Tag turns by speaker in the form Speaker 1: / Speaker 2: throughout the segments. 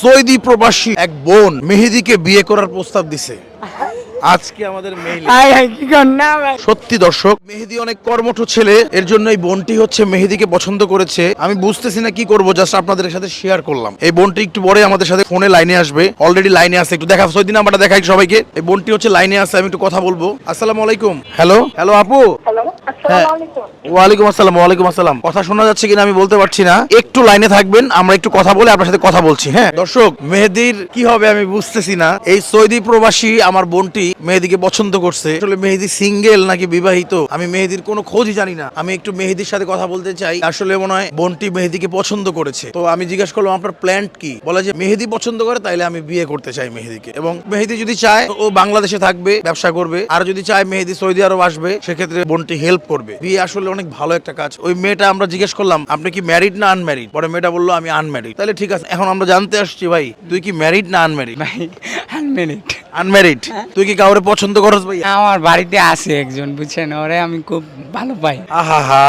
Speaker 1: Saudi প্রবাসী এক বোন মেহেদীকে বিয়ে করার প্রস্তাব দিছে আজকে আমাদের মেইল।
Speaker 2: কি কর না ভাই।
Speaker 1: সত্যি দর্শক, মেহেদী অনেক কর্মঠ ছেলে, এর জন্য এই বোনটি হচ্ছে মেহেদীকে পছন্দ করেছে। আমি বুঝতেছি না কি করব, জাস্ট আপনাদের সাথে শেয়ার করলাম। এই বোনটি একটু পরে আমাদের সাথে ফোনে লাইনে আসবে, অলরেডি লাইনে আছে। একটু দেখা সৌদি নাম্বারটা দেখাই সবাইকে। এই বোনটি হচ্ছে লাইনে আছে, আমি একটু কথা বলবো। আসসালামু আলাইকুম। হ্যালো হ্যালো আপু।
Speaker 3: হ্যালো,
Speaker 1: হ্যাঁ,
Speaker 3: আসসালামু আলাইকুম।
Speaker 1: ওয়ালাইকুম আসসালাম। ওয়ালাইকুম আসসালাম। কথা শোনা যাচ্ছে কিনা আমি বলতে পারছি না, একটু লাইনে থাকবেন, আমরা একটু কথা বলে আপনার সাথে কথা বলছি। হ্যাঁ দর্শক, মেহেদীর কি হবে আমি বুঝতেছি না। এই সৌদি প্রবাসী আমার বোনটি মেহেদীকে পছন্দ করছে। আসলে মেহেদী সিঙ্গেল নাকি বিবাহিত আমি মেহেদীর কোনো খোঁজই জানি না। আমি একটু মেহেদীর সাথে কথা বলতে চাই। আসলে মনে হয় বোনটি মেহেদীকে পছন্দ করেছে। তো আমি জিজ্ঞেস করলাম আপনার প্ল্যান কি, বলে যে মেহেদী পছন্দ করে তাইলে আমি বিয়ে করতে চাই মেহেদীকে, এবং মেহেদী যদি চায় ও বাংলাদেশে থাকবে, ব্যবসা করবে, আর যদি চায় মেহেদী সৌদি আরব আসবে, সেক্ষেত্রে বোনটি হেল্প করবে। বিয়ে আসলে অনেক ভালো একটা কাজ। ওই মেয়েটা আমরা জিজ্ঞেস করলাম আপনি কি ম্যারিড না আনম্যারিড, পরে মেয়েটা বললো আমি আনম্যারিড। তাহলে ঠিক আছে, এখন আমরা জানতে আসছি ভাই তুই কি ম্যারিড না আনম্যারিড?
Speaker 2: ভাই আনমেরিড।
Speaker 1: আনম্যারিড। তুই কি কাউরে পছন্দ করস ভাই?
Speaker 2: আমার বাড়িতে আছে একজন, বুঝছেন, ওরে আমি খুব ভালো পাই।
Speaker 1: আহা,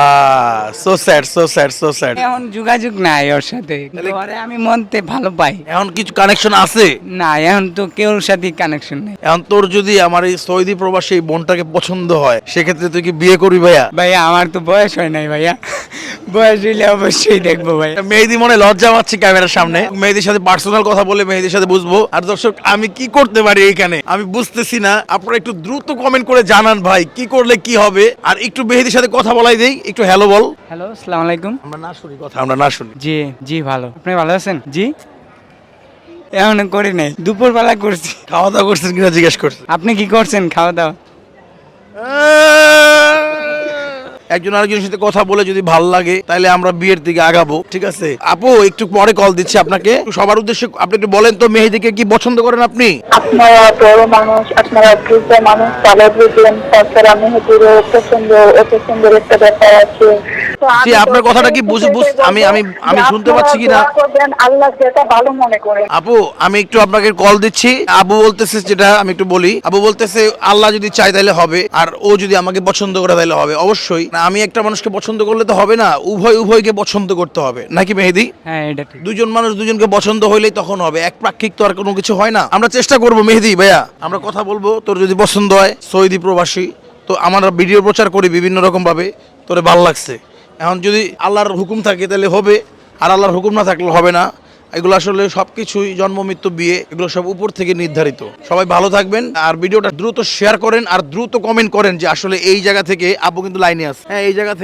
Speaker 1: so sad so sad so sad.
Speaker 2: এখন যোগাযোগ নাই ওর সাথে, কিন্তু ওরে আমি মনতে ভালো পাই।
Speaker 1: এখন কিছু কানেকশন আছে?
Speaker 2: না, এখন তো কেউর সাথে কানেকশন নেই।
Speaker 1: এখন তোর যদি আমার এই সৌদি প্রবাসী এই বোনটাকে পছন্দ হয়, সেক্ষেত্রে তুই কি বিয়ে করবি ভাইয়া?
Speaker 2: ভাইয়া আমার তো বয়স হয় নাই ভাইয়া, বয়স হইলে অবশ্যই দেখবো ভাইয়া।
Speaker 1: মেহেদী মনে লজ্জা পাচ্ছে ক্যামেরার সামনে। মেহেদীর সাথে পার্সোনাল কথা বলে মেহেদীর সাথে বুঝবো। আর দর্শক, আমি কি করতে পারি এইখানে আমি বুঝতেছি না। আপনারা একটু দ্রুত কমেন্ট করে জানান ভাই কি করলে কি হবে। আর একটু মেহেদীর সাথে কথা বলাই দেই, একটু হ্যালো বল।
Speaker 2: হ্যালো, আসসালামু আলাইকুম।
Speaker 1: আমরা না শুনি কথা, আমরা না শুনি।
Speaker 2: জি জি ভালো, আপনি ভালো আছেন? জি এখন করি নাই, দুপুরবেলা করছি।
Speaker 1: খাওয়া দাওয়া করছেন কিনা জিজ্ঞেস করছে।
Speaker 2: আপনি কি করছেন খাওয়া দাওয়া?
Speaker 1: একজন আরেকজনের সাথে কথা বলে যদি ভালো লাগে তাহলে আমরা বিয়ের দিকে আগাবো। ঠিক আছে আপু, একটু পরে কল দিচ্ছি আপনাকে। সবার উদ্দেশ্যে আপনি একটু বলেন তো মেহেদীকে কি পছন্দ করেন আপনি?
Speaker 3: আপনারা বড় মানুষ, আপনারা দ্রুত মানুষ, তাহলে বুঝলেন। তাছাড়া আমি হেঁটে অপছন্দের একটা ব্যাপার আছে। তো
Speaker 1: জি, আপনার কথাটা কি আমি শুনতে পাচ্ছি কিনা?
Speaker 3: আল্লাহ যেটা ভালো মনে করেন।
Speaker 1: আপু, আমি একটু আপনাকে কল দিচ্ছি। আবু বলতেছে, যেটা আমি একটু বলি, আবু বলতেছে আল্লাহ যদি চায় তাহলে হবে, আর ও যদি আমাকে পছন্দ করে তাহলে হবে। অবশ্যই না, আমি একটা মানুষকে পছন্দ করলে তো হবে না, উভয়কে পছন্দ করতে হবে নাকি মেহেদী?
Speaker 2: হ্যাঁ এটা ঠিক।
Speaker 1: দুজন মানুষ দুজনকে পছন্দ হইলেই তখন হবে, এক পাক্ষিক তো আর কোনো কিছু হয় না। আমরা চেষ্টা করবো মেহেদী ভাইয়া, আমরা কথা বলবো। তোর যদি পছন্দ হয় সৌদি প্রবাসী, তো আমরা ভিডিও প্রচার করি বিভিন্ন রকম ভাবে, তোরে ভাল লাগছে। এখন যদি আল্লাহর হুকুম থাকে তাহলে হবে, আর আল্লাহর হুকুম না থাকলে হবে না। এগুলো আসলে সবকিছুই জন্ম মৃত্যু বিয়ে, এগুলো সব উপর থেকে নির্ধারিত। সবাই ভালো থাকবেন, আর ভিডিওটা দ্রুত শেয়ার করেন, আর দ্রুত কমেন্ট করেন যে আসলে এই জায়গা থেকে, আপু কিন্তু লাইনে আছে, হ্যাঁ এই জায়গা থেকে